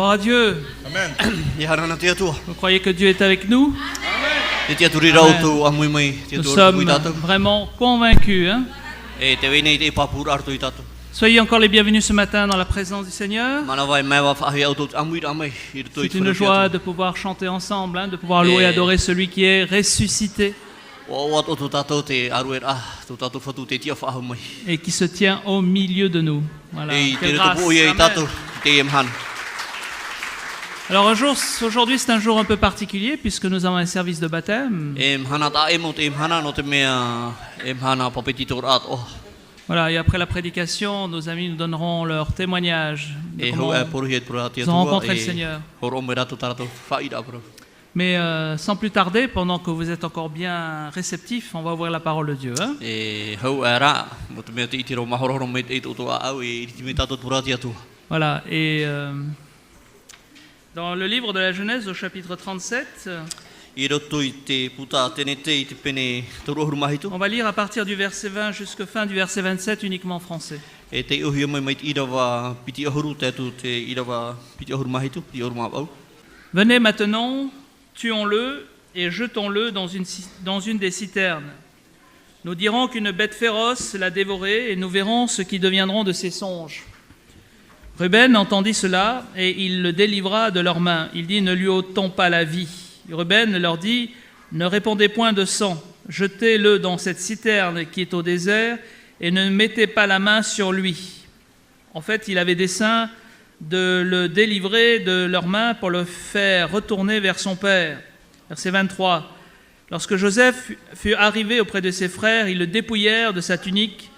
Gloire à Dieu. Amen. Vous croyez que Dieu est avec nous? Nous sommes vraiment convaincus. Hein? Soyez encore les bienvenus ce matin dans la présence du Seigneur. C'est une joie de pouvoir chanter ensemble, hein, de pouvoir louer et adorer celui qui est ressuscité et qui se tient au milieu de nous. Voilà. Quelle grâce. Amen. Alors aujourd'hui c'est un jour un peu particulier puisque nous avons un service de baptême. Voilà, et après la prédication, nos amis nous donneront leur témoignage de comment ils ont rencontré le Seigneur. Mais sans plus tarder, pendant que vous êtes encore bien réceptifs, on va ouvrir la parole de Dieu. Hein? Voilà, et dans le livre de la Genèse au chapitre 37, on va lire à partir du verset 20 jusqu'à fin du verset 27 uniquement en français. Venez maintenant, tuons-le et jetons-le dans une des citernes. Nous dirons qu'une bête féroce l'a dévoré et nous verrons ce qui deviendront de ses songes. Ruben entendit cela et il le délivra de leurs mains. Il dit, ne lui ôtons pas la vie. Ruben leur dit, ne répandez point de sang, jetez-le dans cette citerne qui est au désert et ne mettez pas la main sur lui. En fait, il avait dessein de le délivrer de leurs mains pour le faire retourner vers son père. Verset 23. Lorsque Joseph fut arrivé auprès de ses frères, ils le dépouillèrent de sa tunique,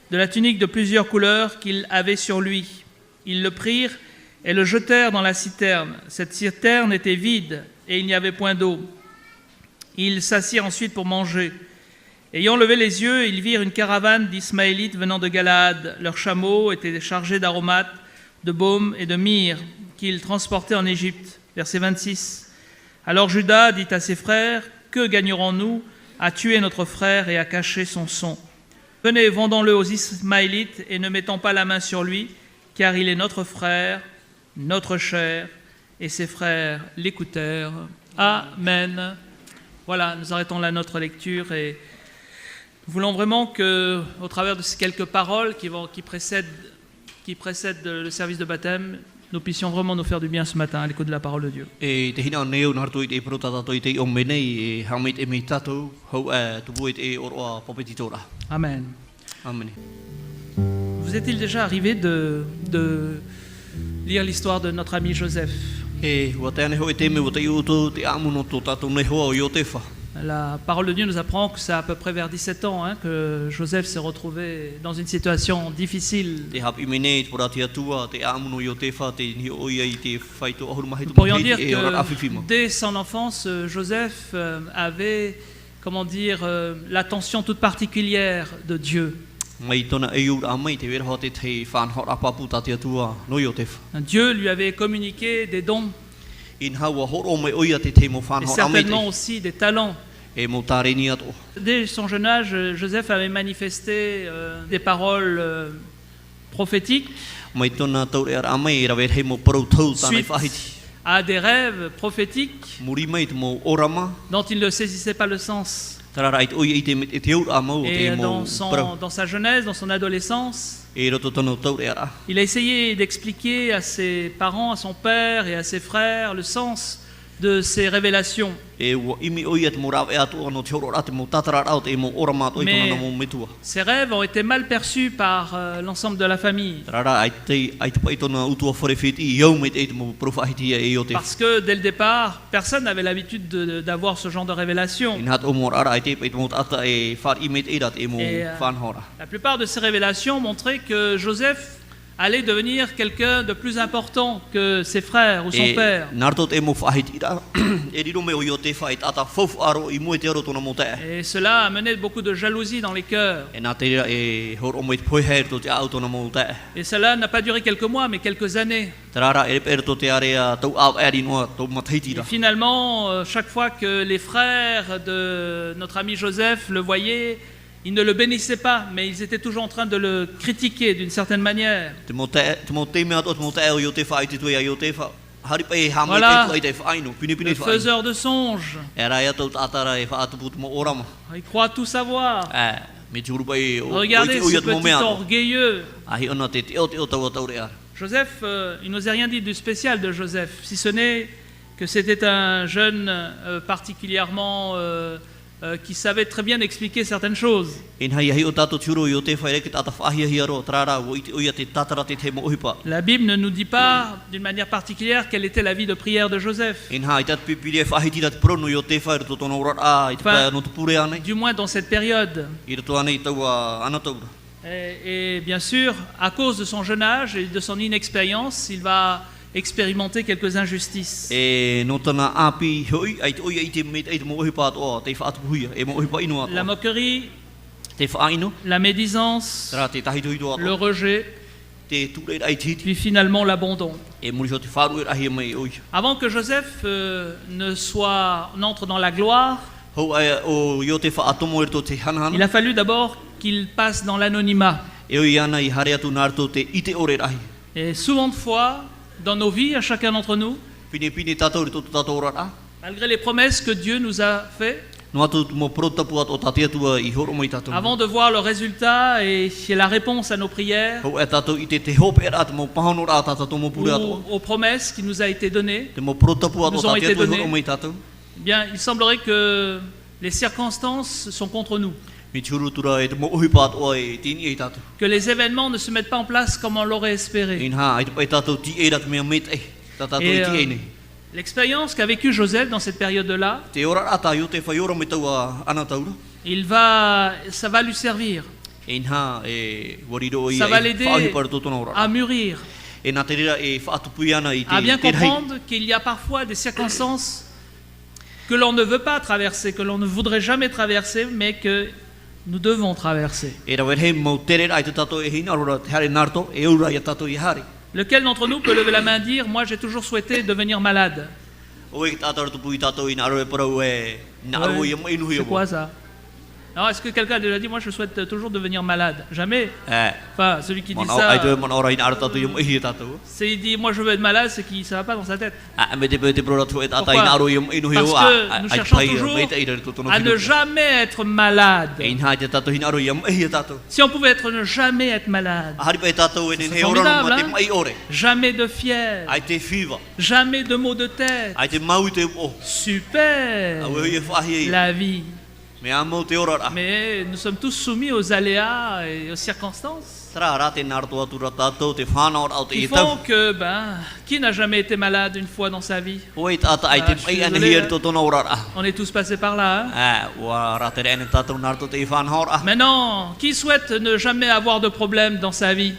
de la tunique de plusieurs couleurs qu'il avait sur lui. Ils le prirent et le jetèrent dans la citerne. Cette citerne était vide et il n'y avait point d'eau. Ils s'assirent ensuite pour manger. Ayant levé les yeux, ils virent une caravane d'Ismaélites venant de Galaad. Leurs chameaux étaient chargés d'aromates, de baume et de myrrhe qu'ils transportaient en Égypte. Verset 26. Alors Juda dit à ses frères, « Que gagnerons-nous à tuer notre frère et à cacher son sang? Venez, vendons-le aux Ismaélites et ne mettons pas la main sur lui, car il est notre frère, notre chair. » Et ses frères l'écoutèrent. Amen. Voilà, nous arrêtons là notre lecture et nous voulons vraiment que, au travers de ces quelques paroles qui précèdent le service de baptême, nous puissions vraiment nous faire du bien ce matin à l'écoute de la parole de Dieu. Amen. Amen. Vous est-il déjà arrivé de lire l'histoire de notre ami Joseph? La parole de Dieu nous apprend que c'est à peu près vers 17 ans que Joseph s'est retrouvé dans une situation difficile. Nous pourrions dire que dès son enfance, Joseph avait, l'attention toute particulière de Dieu. Dieu lui avait communiqué des dons et certainement aussi des talents. Dès son jeune âge, Joseph avait manifesté des paroles prophétiques suite à des rêves prophétiques dont il ne saisissait pas le sens. Et dans sa jeunesse, dans son adolescence, il a essayé d'expliquer à ses parents, à son père et à ses frères le sens de ces révélations. Mais ces rêves ont été mal perçus par l'ensemble de la famille. Parce que dès le départ, personne n'avait l'habitude d'avoir ce genre de révélation. Et la plupart de ces révélations montraient que Joseph allait devenir quelqu'un de plus important que ses frères ou son père. Et cela a amené beaucoup de jalousie dans les cœurs. Et cela n'a pas duré quelques mois, mais quelques années. Et finalement, chaque fois que les frères de notre ami Joseph le voyaient, ils ne le bénissaient pas, mais ils étaient toujours en train de le critiquer d'une certaine manière. Voilà, le faiseur de songes. Il croit tout savoir. Regardez ce petit orgueilleux. Joseph, il nous a rien dit du spécial de Joseph, si ce n'est que c'était un jeune particulièrement qui savait très bien expliquer certaines choses. La Bible ne nous dit pas d'une manière particulière quelle était la vie de prière de Joseph. Enfin, du moins dans cette période. Et bien sûr, à cause de son jeune âge et de son inexpérience, il va expérimenter quelques injustices. La moquerie, la médisance, le rejet, puis finalement l'abandon. Avant que Joseph n'entre dans la gloire, il a fallu d'abord qu'il passe dans l'anonymat. Et souvent de fois, dans nos vies, à chacun d'entre nous, malgré les promesses que Dieu nous a faites, avant de voir le résultat et la réponse à nos prières, ou aux promesses qui nous ont été données, bien, il semblerait que les circonstances sont contre nous. Que les événements ne se mettent pas en place comme on l'aurait espéré. Et l'expérience qu'a vécue Joseph dans cette période-là, ça va lui servir. Ça va l'aider à mûrir, à bien comprendre qu'il y a parfois des circonstances que l'on ne veut pas traverser, que l'on ne voudrait jamais traverser, mais que nous devons traverser. Lequel d'entre nous peut lever la main et dire « Moi, j'ai toujours souhaité devenir malade ». C'est quoi ça? Alors, est-ce que quelqu'un a déjà dit « Moi, je souhaite toujours devenir malade ». Jamais. Enfin, celui qui dit ça, c'est il dit « Moi, je veux être malade », c'est que ça ne va pas dans sa tête. Pourquoi? Parce que nous cherchons toujours à ne jamais être malade. Si on pouvait ne jamais être malade, c'est formidable, hein? Jamais de fièvre, jamais de maux de tête. Super, la vie. Mais nous sommes tous soumis aux aléas et aux circonstances qui font que, qui n'a jamais été malade une fois dans sa vie? On est tous passés par là. Hein? Maintenant, qui souhaite ne jamais avoir de problème dans sa vie?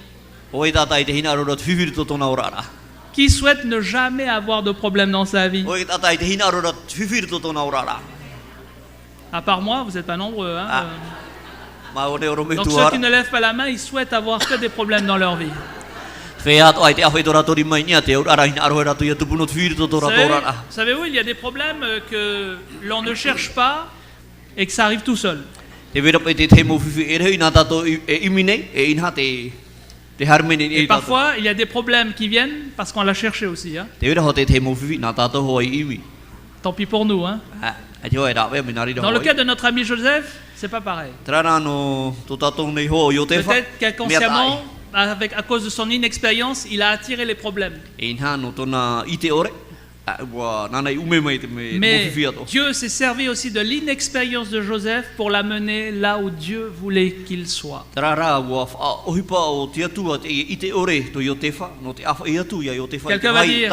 Qui souhaite ne jamais avoir de problème dans sa vie? À part moi, vous n'êtes pas nombreux. Hein? Donc ceux qui ne lèvent pas la main, ils souhaitent avoir que des problèmes dans leur vie. Savez-vous, il y a des problèmes que l'on ne cherche pas et que ça arrive tout seul. Et parfois, il y a des problèmes qui viennent parce qu'on l'a cherché aussi. Hein? Tant pis pour nous. Hein? Dans le cas de notre ami Joseph, c'est pas pareil. Peut-être qu'inconsciemment, à cause de son inexpérience, il a attiré les problèmes. Mais Dieu s'est servi aussi de l'inexpérience de Joseph pour l'amener là où Dieu voulait qu'il soit. Quelqu'un va dire,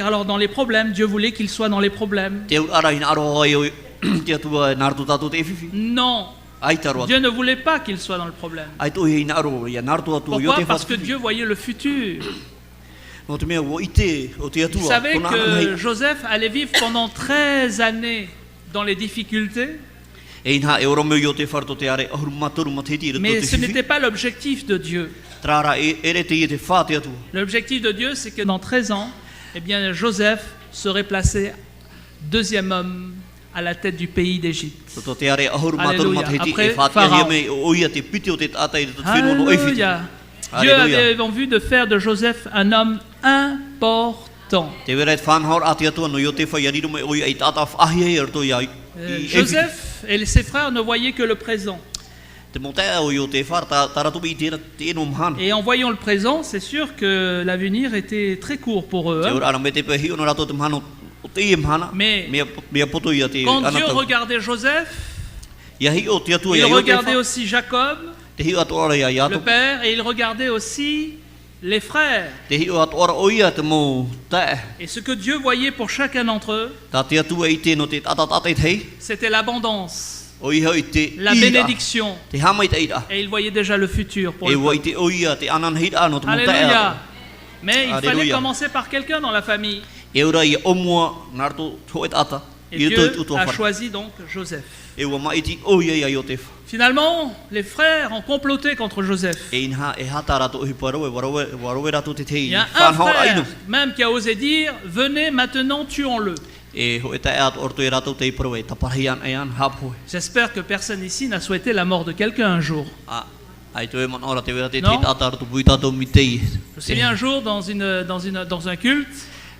alors dans les problèmes, Dieu voulait qu'il soit dans les problèmes. Non, Dieu ne voulait pas qu'il soit dans le problème. Pourquoi? Parce que Dieu voyait le futur. Vous savez que Joseph allait vivre pendant 13 années dans les difficultés. Mais ce n'était pas l'objectif de Dieu. L'objectif de Dieu, c'est que dans 13 ans, eh bien, Joseph serait placé deuxième homme à la tête du pays d'Égypte. Alléluia. Après Pharaon. Alléluia. Dieu Alléluia. avait en vue de faire de Joseph un homme important. Te wera fan hor ati atu no Yotefa yari me oi ai tata ahi er to ya. Joseph et ses frères ne voyaient que le présent. Te monta o Yotefa ta tu bi te no mhan. Et en voyant le présent, c'est sûr que l'avenir était très court pour eux. Te Hein. ora ana mete pe hi no rato te mhan o te mhana. Mais me poto ya te quand ana Dieu ta. regardait Joseph, Ya hi o te atu il ya regardait Yotefa. aussi Jacob, Te hi atu ora ya ya le to. père, et il regardait aussi les frères. Te hi atu ora o ia te mo ta. Et ce que Dieu voyait pour chacun d'entre eux, Ta te atu ai te no te tata tata te. c'était l'abondance, O i hoi te la bénédiction. te hamai te ira. Et il voyait déjà le futur pour E le wai peuple. te o ia te anan hira no te mo ta. Alléluia. Mais il fallait Alléluia. commencer par quelqu'un dans la famille. E ora ia o moa narto to et ata. Et I Dieu to to a fa. choisi donc Joseph. E wa mai ti o ia ya Yotefa. Finalement, les frères ont comploté contre Joseph. E inha e hata rato hi paro e waro rato te te. Il y a un frère même qui a osé dire « Venez maintenant, tuons-le E ho e ta at orto e rato te pro e taparian e an hapo. ». J'espère que personne ici n'a souhaité la mort de quelqu'un un jour. A ai to e man ora te vera te Non. te ata to buita to mitei. Je me souviens un jour dans un culte,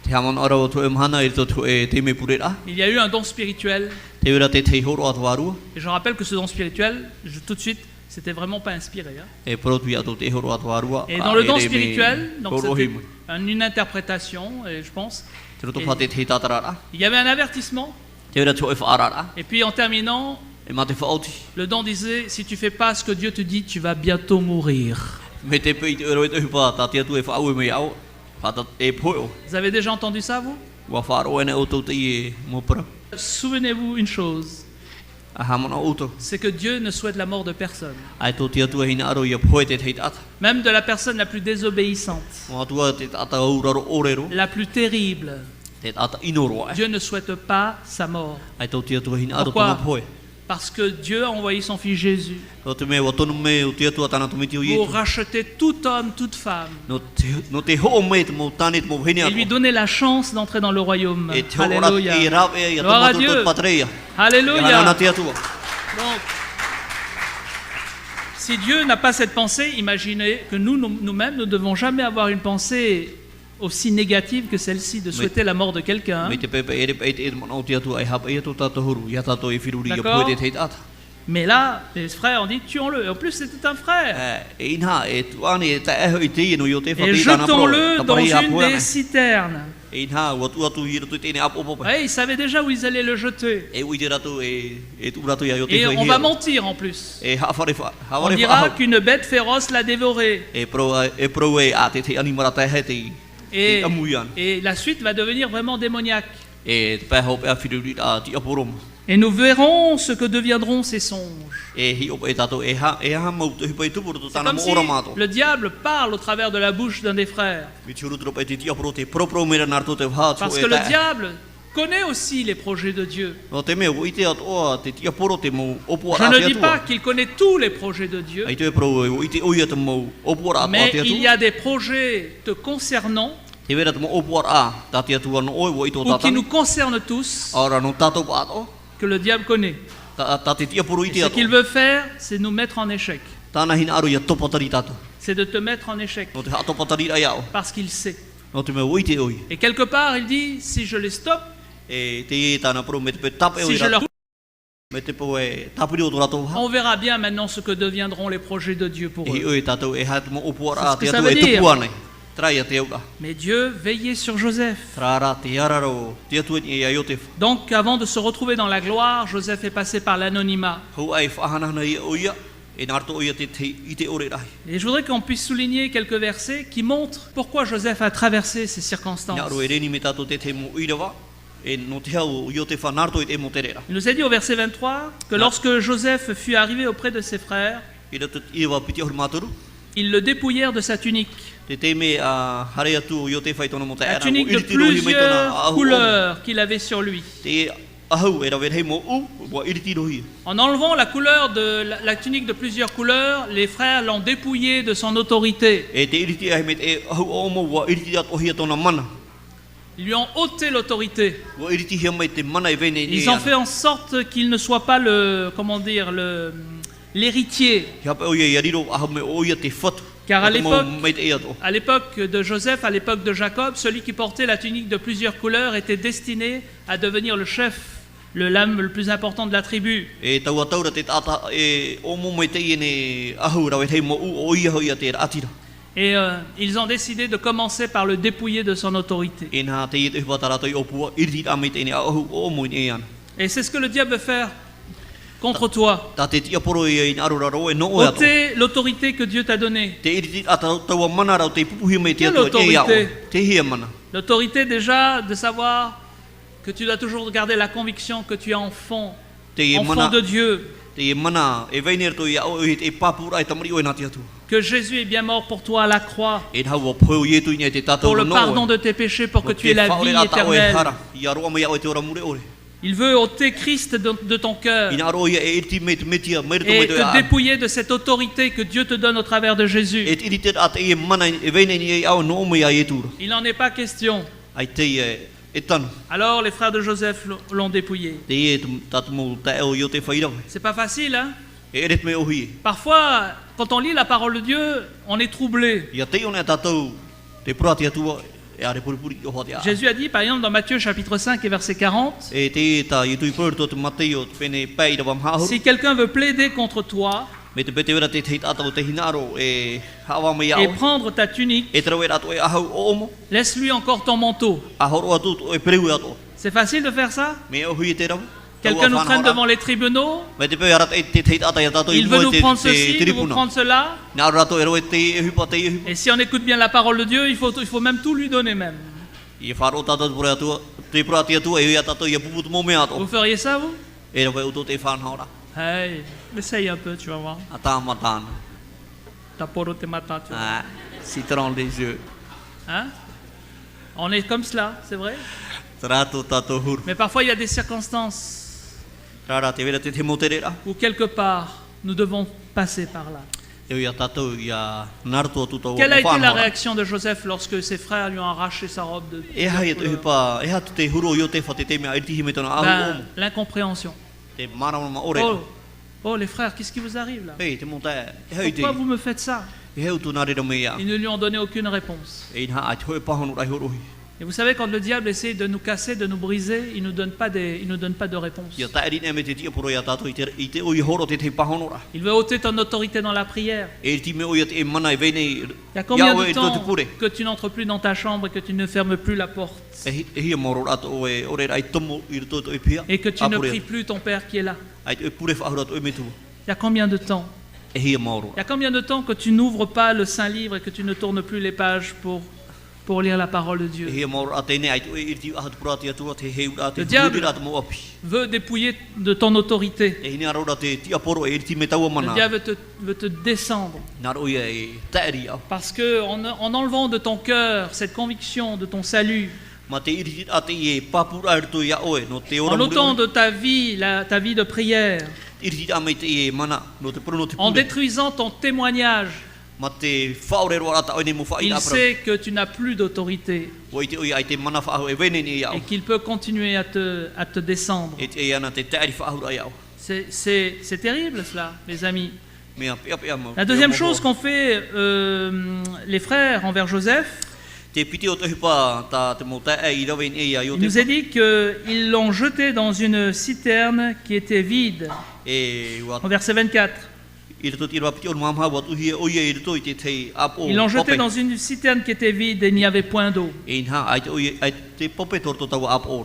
Te hamon ora o to e mhana e to e te me purera. il y a eu un don spirituel. Te vera te te horo at waru. Et je rappelle que ce don spirituel, tout de suite, c'était vraiment pas inspiré. Hein. E pro tu ya to te horo at waru. Et dans le don spirituel, donc c'était une interprétation, et je pense, Te roto fa te te tatara. il y avait un avertissement. Te vera to e faara. Et puis en terminant, E mate fa oti. le don disait, si tu fais pas ce que Dieu te dit, tu vas bientôt mourir. Me te pe te ro e te pa ta te tu e fa au me au. Fa ta e po. Vous avez déjà entendu ça, vous? Wa faro ene o to te e mo pro. Souvenez-vous une chose, A hamon o to. c'est que Dieu ne souhaite la mort de personne, Ai to te tu e hina aro ia po te te ata. même de la personne la plus désobéissante, Wa tu te ata o ro orero. la plus terrible. Te ata inoro. Dieu ne souhaite pas sa mort, Ai to te tu e hina aro to Pourquoi? po. parce que Dieu a envoyé son Fils Jésus O te me wa tonu me o te tu ata na to miti o pour ye. racheter tout homme, toute femme, No te ho me te mo tani te mo hini et lui donner la chance d'entrer dans le royaume. E te ora e Alléluia. rap e ya Gloire à to Dieu. to patreia. Alléluia. Na te tu. Donc, si Dieu n'a pas cette pensée, imaginez que nous-mêmes, nous ne devons jamais avoir une pensée aussi négative que celle-ci, de souhaiter la mort de quelqu'un. Me te pepe e e mo no te tu ai hap e to ta to huru. Ya ta to e firuri ia D'accord. po te te ata. Mais là, les frères ont dit, tuons-le. Et en plus, c'était un frère. E inha e tu ani te e hoi te no yo te fa Et te na pro. jetons-le dans une des citernes. E inha wa tu atu hiro tu te ne ap opo. Ouais, ils savaient déjà où ils allaient le jeter. E ui te rato e tu rato ya yo te Et fa on va mentir en plus. E ha fare fa. Ha On fare dira fa. qu'une bête féroce l'a dévoré. E pro e a te animara te he te. Et, Amuyan. et la suite va devenir vraiment démoniaque. E te pa hop e firuri a ti aporom. Et nous verrons ce que deviendront ces songes. E hi op e tato e ha mau te hipai tu por tu C'est tana comme mo si ora mato. le diable parle au travers de la bouche d'un des frères. Mi churu trop e ti apro te pro mera narto te ha Parce que le diable connaît aussi les projets de Dieu. No te me ui te ato te ti apro te mo opo Je ara ne te dis pas atua. qu'il connaît tous les projets de Dieu, Ai te pro ui te ui te mo opo ara mais te atu. il y a des projets te concernant Te vera te mo opo ara ta te atu no oi oi to ou qui tata. nous concernent tous Ora no tato pato. que le diable connaît. Ta te ti apro Et ite ce ato. qu'il veut faire, c'est nous mettre en échec. Tana hina aru ya topo tari tato. C'est de te mettre en échec No te ha topo tari ai au. parce qu'il sait. No te me ui te ui. Et quelque part, il dit, si je les stoppe, E te tana pro me te pe tape si oi je leur... rato. Me te po e tapiri o to rato ha. On verra bien maintenant ce que deviendront les projets de Dieu pour E eux. oi tato e ha mo opo ara C'est ce te que ça atu veut e dire. tupu ana. Traia te auka. Mais Dieu veillait sur Joseph. Trara te araro te atu e ai o te. Donc, avant de se retrouver dans la gloire, Joseph est passé par l'anonymat. Ho ai whahana na ia o ia. E narto o ia te i te ore rahi. Et je voudrais qu'on puisse souligner quelques versets qui montrent pourquoi Joseph a traversé ces circonstances. Nga ro e reni me tato te mo irawa. E no te hau i o te whanarto i te mo te rera. Il nous a dit au verset 23 que lorsque Joseph fut arrivé auprès de ses frères, I rato i wa piti ahur maturu. ils le dépouillèrent de sa tunique. Te te me a hare atu i o te whaitona mo te La era. tunique de plusieurs couleurs qu'il avait sur lui. Te ahau e rawe hei mo u. Wa iriti rohi. En enlevant la couleur de la tunique de plusieurs couleurs, les frères l'ont dépouillé de son autorité. E te iriti ai me te ahau o mo wa iriti at ohia tona mana. Ils lui ont ôté l'autorité. Wa iriti hia mai te mana e vene ni. Ils ont fait en sorte qu'il ne soit pas l'héritier. Ia pa o ia riro ahau me o ia te whatu. Car à à l'époque de Joseph, à l'époque de Jacob, celui qui portait la tunique de plusieurs couleurs était destiné à devenir le chef, l'âme le plus important de la tribu. E taua taura te tata e o mo me te ine ahura we te mo u o ia hoia te atira. Et ils ont décidé de commencer par le dépouiller de son autorité. E na te te vatara toi o pua irti a me te ine ahu o mo ine an. Et c'est ce que le diable veut faire contre toi. Ta te tia poro e in arura ro e no o ato. Ôter l'autorité que Dieu t'a donnée. Te irti ata taua mana ra te pupuhi me te Quelle ato e ia o. autorité? Te hia mana. L'autorité déjà de savoir que tu dois toujours garder la conviction que tu es enfant de Dieu, Te mana e veiner to ia o e papura e tamari o na te atu. que Jésus est bien mort pour toi à la croix, E hawa po ye tu ine te tata pour le no. pardon de tes péchés, pour que tu aies la vie éternelle. Ia ro me ia o te ora mure ore. Il veut ôter Christ de ton cœur Ina ro ia e irti me metia me to et me to te dépouiller de cette autorité que Dieu te donne au travers de Jésus. E irti at e mana e veiner ni au no me ia e tu. Il n'en est pas question. Ai te e tanu. Alors les frères de Joseph l'ont dépouillé. Te e tatu mo te o yo te faira. C'est pas facile, hein? E ret me o hi. Parfois, quand on lit la parole de Dieu, on est troublé. Ia te ona tatu te prati atu e are puri o hotia. Jésus a dit, par exemple, dans Matthieu chapitre 5 et verset 40, E te ta i tu porto te Mateo pene pai da bam ha. si quelqu'un veut plaider contre toi Me te bete vera te te ata te hinaro e hawa me ia. et prendre ta tunique, E tra vera to e ahau o mo. laisse-lui encore ton manteau. A horo atu e preu atu. C'est facile de faire ça? Me o hui te ra. Quelqu'un nous traîne devant les tribunaux, Me te pe ara te te ata ya tato il veut nous prendre ceci, il veut nous prendre cela. Na rato e ro te hu pa te hu. Et si on écoute bien la parole de Dieu, il faut même tout lui donner même. I faro tato por atu te prati atu e ia tato ia pupu mo me ato. Vous feriez ça, vous? E ro uto te fan hora. Hey, essaye un peu, tu vas voir. Ata matana. Ta poro te mata, tu vois. Ah, citron des yeux. Hein? On est comme cela, c'est vrai. Trato tato hur. Mais parfois, il y a des circonstances Rara te vera te te moterera. où quelque part, nous devons passer par là. E ia tato ia narto atu to. Quelle a été la réaction de Joseph lorsque ses frères lui ont arraché sa robe de E hai te pa e hatu te huro yo te fate te me ai ti me tona au. Ben, l'incompréhension. Te mara ma ore. Oh, les frères, qu'est-ce qui vous arrive là? Ei te monta. E hai te. Pourquoi vous me faites ça? E heu tu na re me ia. Ils ne lui ont donné aucune réponse. E ha ai te pa honu rai horo. Et vous savez, quand le diable essaie de nous casser, de nous briser, il ne nous donne pas de réponse. Ia ta ri ne me te ti poro ia tato i te o i horo te pa honu ra. Il veut ôter ton autorité dans la prière. E ti me o ia te mana e vene. Il y a combien de temps que tu n'entres plus dans ta chambre et que tu ne fermes plus la porte E hi moro ato e ore rai tomo i to to e pia. et que tu ne pries plus ton Père qui est là? Ai te pure fa horo to e me tu. Il y a combien de temps? E hi moro. Il y a combien de temps que tu n'ouvres pas le Saint-Livre et que tu ne tournes plus les pages pour lire la parole de Dieu? Le diable veut dépouiller de ton autorité. Le diable veut te descendre. Parce que en enlevant de ton cœur cette conviction de ton salut, en ôtant de ta vie de prière, en détruisant ton témoignage, il sait que tu n'as plus d'autorité et qu'il peut continuer à te descendre. C'est terrible cela, mes amis. La deuxième chose qu'ont fait les frères envers Joseph, il nous est dit qu'ils l'ont jeté dans une citerne qui était vide. Au verset 24. Ils l'ont jeté dans une citerne qui était vide et il n'y avait point d'eau.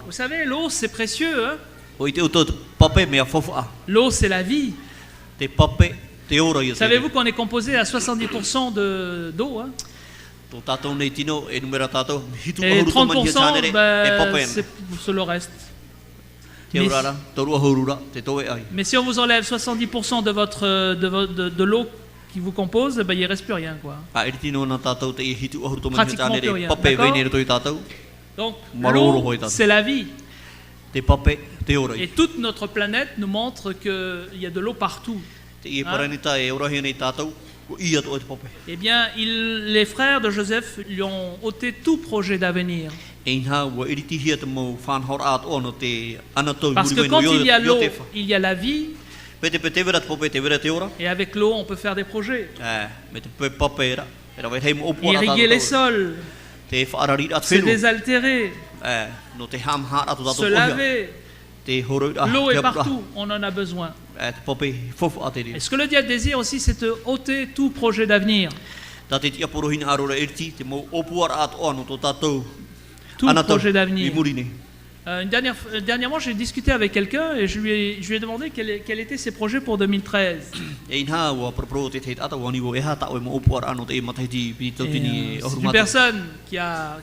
Vous savez, l'eau c'est précieux. Hein? L'eau c'est la vie. Savez-vous qu'on est composé à 70% d'eau? Hein? Et 30%, c'est le reste. Mais si on vous enlève 70% de l'eau qui vous compose, ben, il ne reste plus rien. Quoi. Pratiquement plus rien. Donc l'eau, c'est la vie. Et toute notre planète nous montre qu'il y a de l'eau partout. Hein? Eh bien, les frères de Joseph lui ont ôté tout projet d'avenir. Parce que quand il y a l'eau, il y a la vie. Pe te pe te vera te pope te vera te ora. Et avec l'eau, on peut faire des projets. Me te pe pape ra. E ra hei mo opua ata. Irriguer les sols, Te whaarari at se whenua. désaltérer, No te ham ha atu tato se pohia. laver. Te horo L'eau est partout, on en a besoin. Te pope fofu ate ri. Et ce que le diable désire aussi, c'est de ôter tout projet d'avenir, Ta te tia porohina arora erti te mo opua at o no to tatou. tout projet d'avenir. I murine. Dernièrement, j'ai discuté avec quelqu'un et je lui ai demandé quels étaient ses projets pour 2013. E inha wa propro te te ata wani wo e ha ta o mo opua ano te matahiti pi totini C'est une personne qui a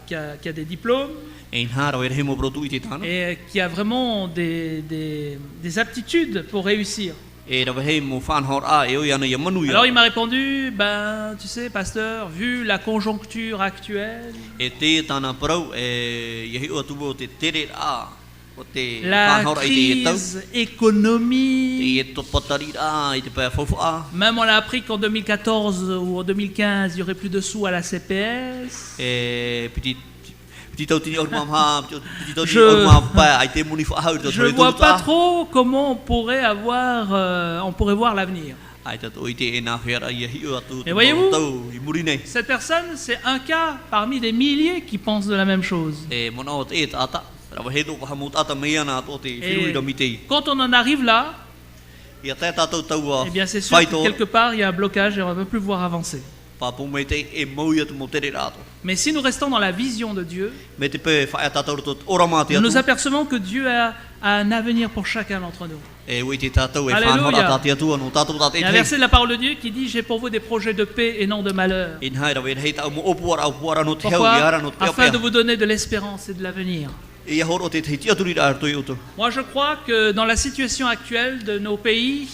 des diplômes E inha ra he mo protu i te tana. et qui a vraiment des aptitudes pour réussir. E ra he mo fan hor a e o yana ya manu Alors ya. il m'a répondu, ben tu sais pasteur, vu la conjoncture actuelle, E te tana pro e ye o tu bo te tere a o te la fan hor ai te tau. crise économique, E to patari a i te pa fofu a. même on a appris qu'en 2014 ou en 2015, il y aurait plus de sous à la CPS. E piti tau tini or mam ha piti tau tini Je- or mam pa ai te muni fa ha to Je vois pas trop comment on pourrait voir l'avenir. ai te to i te na fera ye hi o tu. Mais voyez-vous, tau i murine. cette personne, c'est un cas parmi des milliers qui pensent de la même chose. E mona o te ata. Ra he do pa mo ata me ana to te fiu i do mitei. Quand on en arrive là, Ia te tau tau a. eh bien c'est sûr que quelque part il y a un blocage et on ne peut plus voir avancer. Pa po me te e mo ia tu mo tere rato. Mais si nous restons dans la vision de Dieu, Me te pe fa ata tau to ora ma te nous nous atu. apercevons que Dieu a un avenir pour chacun d'entre nous. E ui te tātou e Alléluia. whanhora tā te atua no tātou tā te Il y a un te. verset de la parole de Dieu qui dit « J'ai pour vous des projets de paix et non de malheur. In hai rawe hei tau mo opuara au puara no te hau i Pourquoi? ara no te pea Afin de pea. vous donner de l'espérance et de l'avenir. E ia horo te te tiaturi rā arto i uto. Moi, je crois que dans la situation actuelle de nos pays,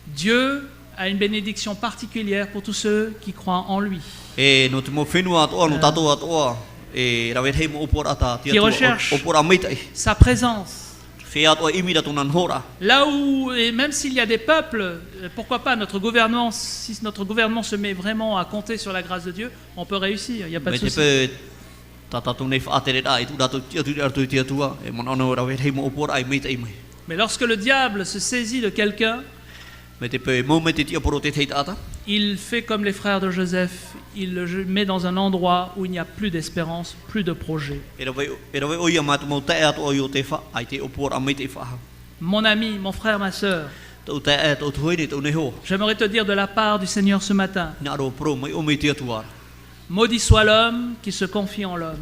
Dieu a une bénédiction particulière pour tous ceux qui croient en lui, E no te mo whenua atoa no tātou atoa. E rawe hei mo opuara tā te Qui atua. recherche. Opuara meitai. sa présence. Whea atoa imira tunan hora. Là où, et même s'il y a des peuples, pourquoi pas notre gouvernement, si notre gouvernement se met vraiment à compter sur la grâce de Dieu, on peut réussir, il n'y a pas de Me te souci. pe tā tātou nei whaatere rā i tu tātou tiaturi arto i te atua. E mana ono rawe hei mo opuara ai meitai mai. Mais lorsque le diable se saisit de quelqu'un, Me te pe mo me te tia poro te tei tāta. il fait comme les frères de Joseph, il le met dans un endroit où il n'y a plus d'espérance, plus de projet. E rawe o ia mātu mo te atoa i o te wha. Ai te opuara meitai wha. Mon ami, mon frère, ma sœur, Tau te e tau tuhoine tau neho. j'aimerais te dire de la part du Seigneur ce matin, Nā ro pro mai o mei te atuara. maudit soit l'homme qui se confie en l'homme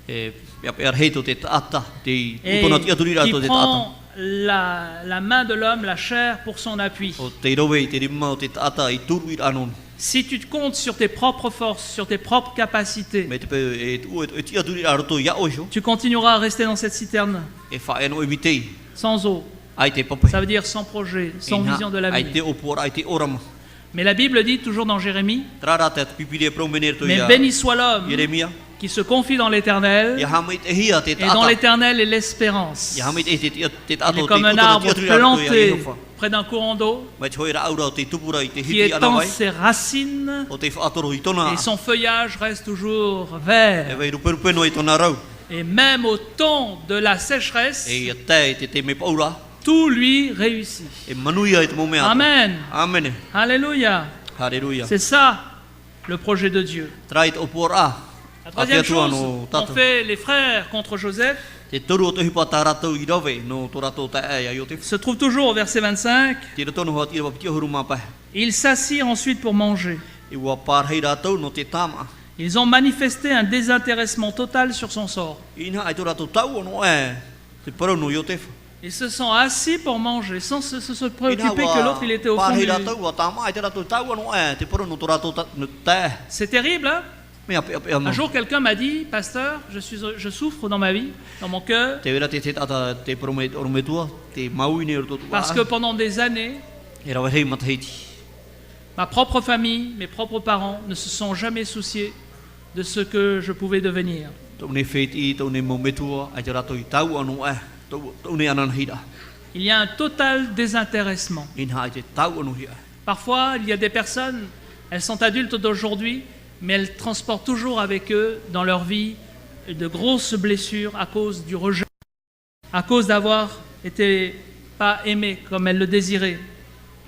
E pia pia hei to te taata. Te et utona te aturi rā qui to te taata. prend la main de l'homme, la chair, pour son appui. O te rowe i te rima o te taata i turu i anon. Si tu te comptes sur tes propres forces, sur tes propres capacités, Me te pe e tu e te aturi rā roto ia oisho. tu continueras à rester dans cette citerne E wha e no e mitei. sans eau. Ai te papai. Ça veut dire sans projet, sans vision de Ai te l'avenir. opora, ai te orama. Mais la Bible dit, toujours dans Jérémie, Trara te pipire pro mener to mais ia. béni soit l'homme Yeremia. qui se confie dans l'Éternel, Ia hamai te hia te et dans taata. l'Éternel est l'espérance. Ia hamai te Il taata est o te comme un utona te arbre aturi rā roto ia planté inofa. près d'un courant d'eau Mai te hoi rā aura o te tupura i te qui hiti ana étend mai. ses racines O te whaatoro i tona. et son feuillage reste toujours E vert. wei ruperupe no i tona rau. Et même au temps de la sécheresse, E ia te me paura. tout lui réussit. E manuia i te mo mea. Amen. Amen. Alléluia. Halleluja. C'est ça le projet de Dieu. Trait o puara. La troisième chose, on fait les frères contre Joseph, Te toru o te hipa tā rātou i rawe no tō rātou tā e ai o te. se trouve toujours au verset 25. Te ratono hoa tira wapitia huru māpai. Ils s'assirent ensuite pour manger. I wā pārhei rātou no te tāma. Ils ont manifesté un désintéressement total sur son sort. Ina ai tō rātou tau no e. Te parau no i o te wha. Ils se sont assis pour manger sans se préoccuper Ina que l'autre il était au fond pārhei du... rātou wā tāma ai te rātou tau no e. Te parau no tō rātou no te. C'est terrible, hein? Mea pea pea Un no. jour, quelqu'un m'a dit, pasteur, je souffre dans ma vie, dans mon cœur, Te wera te tata te prometua. Te mauine o tō parce que pendant des années, E rawe hei mataheiti. ma propre famille, mes propres parents ne se sont jamais souciés de ce que je pouvais devenir. Tau ne wheti, tau ne mometua. Ai te rātou i tau no e. Tau ne ananhira. Il y a un total désintéressement. Ina ai te tau no hia. Parfois, il y a des personnes, elles sont adultes d'aujourd'hui, mais elles transportent toujours avec eux dans leur vie de grosses blessures à cause du rejet, à cause d'avoir été pas aimé comme elle le désirait.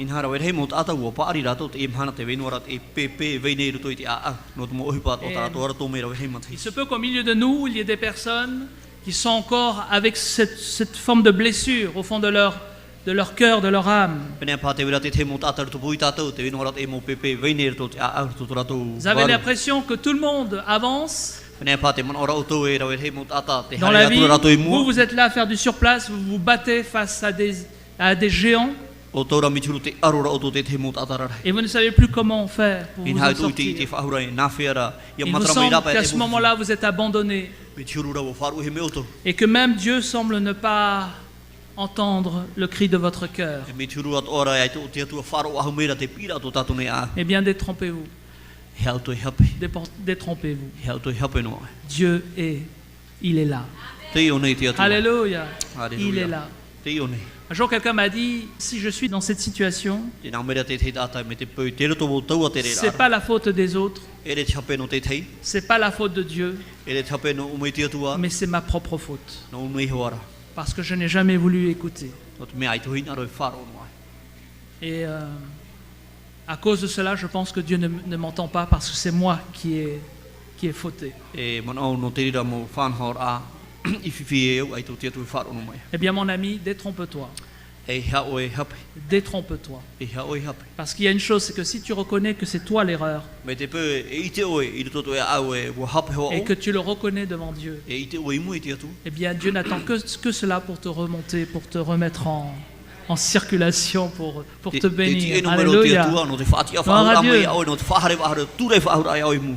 In hara wei hei mo tata wo pa ari rato te imhana te veinorat e pepe veinei ruto iti a no mo ohipat o tara tora to mera wei hei Il se peut qu'au milieu de nous, il y ait des personnes qui sont encore avec cette forme de blessure au fond de leur cœur, de leur âme. Pene pa te wera te te mo tata ruto pui tata te veinorat e mo pepe veinei ruto a ruto tora to. Vous avez l'impression que tout le monde avance Pene pa te man ora o to e ra wei hei mo tata te dans la hari vie. tora to i Vous, mo. vous êtes là à faire du surplace, vous vous battez face à des géants O tora mituru te arora o to te te mo tata ra. et vous ne savez plus comment faire pour In vous en ha tu te te sortir. whahura e na fiara ia Il vous matra mai semble rapa qu'à e ce mo. moment-là, vous êtes abandonné Mituru ra wo faru he me o to. et que même Dieu semble ne pas entendre le cri de votre cœur. E mituru at ora e to te tu faru a mera te pira to tatu ne a. Eh bien, détrompez-vous. He auto hape. Détrompez-vous. He auto hape no. Dieu il est là. Te o nei te atu. Alléluia. Alléluia. Il est là. Te o nei. Un jour, quelqu'un m'a dit, si je suis dans cette situation, Te nā mera te te tata me te pui te roto mo taua te re c'est rara. pas la faute des autres, E re te hape no te tei. c'est pas la faute de Dieu, E re te hape no umei te atua. mais c'est ma propre faute. No umei hoara. Parce que je n'ai jamais voulu écouter. No te mea ai tu hina roi wharo no ai. Et à cause de cela, je pense que Dieu ne m'entend pas parce que c'est moi qui ai fauté. E mana au no te rira mo whanhor a. I whiwhi e au ai tu te atu wharo no mai. Eh bien, mon ami, détrompe-toi. E hea o e hape. Détrompe-toi. E hea o e hape. Parce qu'il y a une chose, c'est que si tu reconnais que c'est toi l'erreur Me te peu e i te oe i te toto e au e wo hape hoa et o. que tu le reconnais devant Dieu, E i te oe i mu i te atu. eh bien, Dieu n'attend que cela pour te remonter, pour te remettre en circulation, pour te Te bénir. e no mero te Alléluia. atua no te whaatia Gloire à whahura Dieu. mai au no te whahare wahare ture whahura ai au i mu.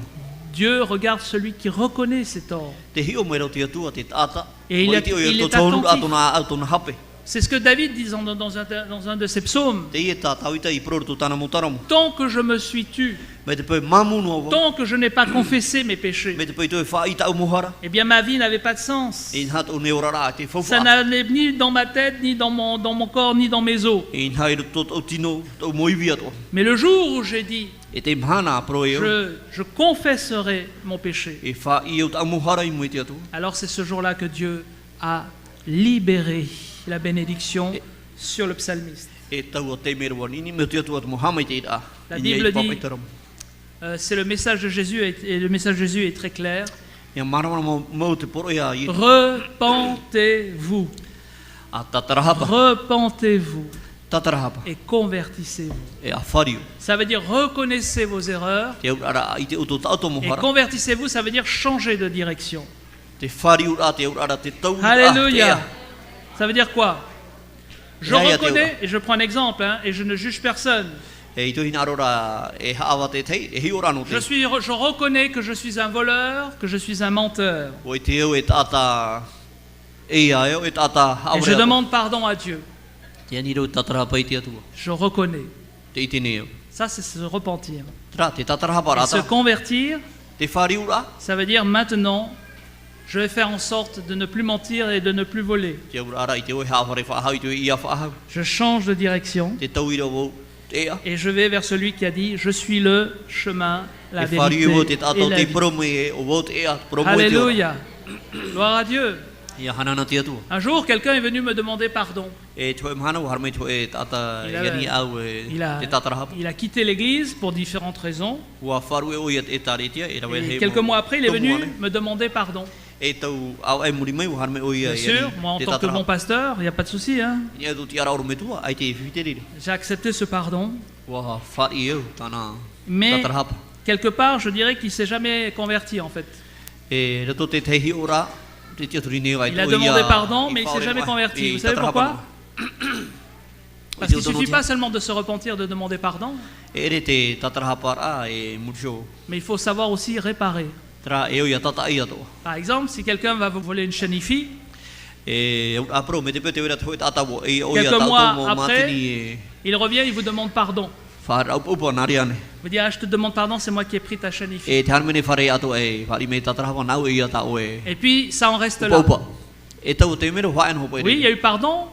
Dieu regarde celui qui reconnaît ses torts. Te hio mero te atua te tata. Et il Mo i est- te oe il to est tonu attentif. atona atona hape. C'est ce que David dit dans un de ses psaumes. Te ie tā tauita i proro tana mo taramu. Tant que je me suis tu, Me te peu mamu no wa. tant que je n'ai pas confessé mes péchés, Me te peu toi wha i tau mohara. eh bien ma vie n'avait pas de sens. In hat o ne orara te Ça fofa. n'allait ni dans ma tête, ni dans mon corps, ni dans mes os. In hai tot o tino o moivia to. Mais le jour où j'ai dit, E te mhana pro e. je confesserai mon péché, E wha i o tau mohara i mo i te atu. alors c'est ce jour-là que Dieu a libéré la bénédiction sur le psalmiste. E tau o te mero wanini me te atu at mohama i te ira. La Bible dit, c'est le message de Jésus et le message de Jésus est très clair. Ia maramana mo te poro ia i. Repentez-vous, A tatarahapa. repentez-vous Tatarahapa. et convertissez-vous. E a whario. Ça veut dire reconnaissez vos erreurs Te urara i te uto tau to et mohara. convertissez-vous, ça veut dire changer de direction. Te whario ra te urara te tau. Alléluia. Ça veut dire quoi? Je Ya, ya, reconnais, et je prends un exemple, hein, et je ne juge personne. E i to hina arora e haawa te tei. E hi ora no te. Je reconnais que je suis un voleur, que je suis un menteur. O te eo e tata e ia eo e tata Et je haure. demande pardon à Dieu. Te aniro tataraha i te atua. Je reconnais. Te ite neo. Ça, c'est se repentir. Tra te tataraha Et se rata. convertir, Te whario ra. ça veut dire maintenant, je vais faire en sorte de ne plus mentir et de ne plus voler. Te urara i te oe hawhare whahau i te ia whahau. Je change de direction Te tauira wo te ea. et je vais vers celui qui a dit, je suis le chemin, la Te whario wo te vérité et tato la te vie. promo e o wo te ea. Promo e te ora. Alléluia. Gloire à Dieu. Ia hanana te atua. Un jour, quelqu'un est venu me demander pardon. E te mhana o harme te e tata Il a- ia ni au e te tataraha. Il a quitté l'église pour différentes raisons. Ua wharu e o ia e taretia. E rawe Et he quelques mo mois après, il est venu tomoane. me demander pardon. E tau au e muri mai o harme o ia Bien sûr, moi en tant que bon pasteur, il n'y a pas de souci. Hein. Ia tu tiara o me tua ai te whiterire. J'ai accepté ce pardon. Ua whari eu tana Mais tatarahapa. quelque part, je dirais qu'il ne s'est jamais converti en fait. E rato te tehi ora te tia turi neo ai Il a demandé pardon, mais il ne s'est jamais converti. Vous savez pourquoi? Parce qu'il ne suffit pas seulement de se repentir, de demander pardon, E re te tatarahapa ra e mursho. mais il faut savoir aussi réparer. Tra e o ia tata ia to. Par exemple, si quelqu'un va vous voler une chenifie, E apro me te pe te vera toi tata wo e o ia quelques tata mois mo après, matini e il revient, il vous demande pardon. far au upo nariane. Vous dites, ah, je te demande pardon, c'est moi qui ai pris ta chenifie. E te harmene fare ato e fari me tatarahapa nau e ia ta o e. Et puis, ça en reste là. Upo upo. E tau te mero haen ho Oui, il y a eu pardon,